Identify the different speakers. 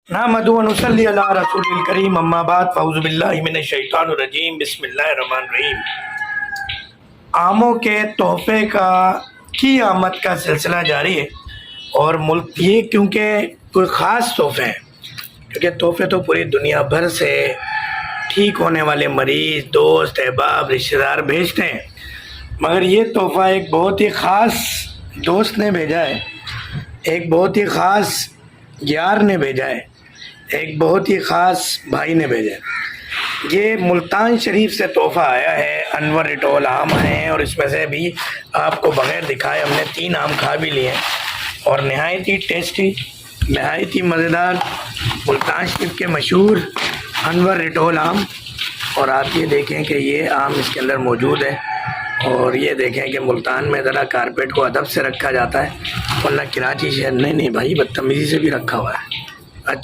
Speaker 1: نحمد و نصلی علی رسول الکریم اما بعد فاعوذ باللہ من الشیطان الرجیم بسم اللہ الرحمن الرحیم۔ آموں کے تحفے کی آمد کا سلسلہ جاری ہے اور ملک یہ کیونکہ کوئی خاص تحفے ہیں، کیونکہ تحفے تو پوری دنیا بھر سے ٹھیک ہونے والے مریض، دوست، احباب، رشتہ دار بھیجتے ہیں، مگر یہ تحفہ ایک بہت ہی خاص دوست نے بھیجا ہے، ایک بہت ہی خاص یار نے بھیجا ہے، ایک بہت ہی خاص بھائی نے بھیجا ہے۔ یہ ملتان شریف سے تحفہ آیا ہے، انور رٹول آم ہیں، اور اس میں سے بھی آپ کو بغیر دکھائے ہم نے 3 آم کھا بھی لیے ہیں اور نہایت ہی ٹیسٹی، نہایت ہی مزیدار ملتان شریف کے مشہور انور رٹول آم۔ اور آپ یہ دیکھیں کہ یہ آم اس کے اندر موجود ہے، اور یہ دیکھیں کہ ملتان میں ذرا کارپیٹ کو ادب سے رکھا جاتا ہے، ورنہ کراچی شہر نہیں بھائی بدتمیزی سے بھی رکھا ہوا ہے۔ اچھا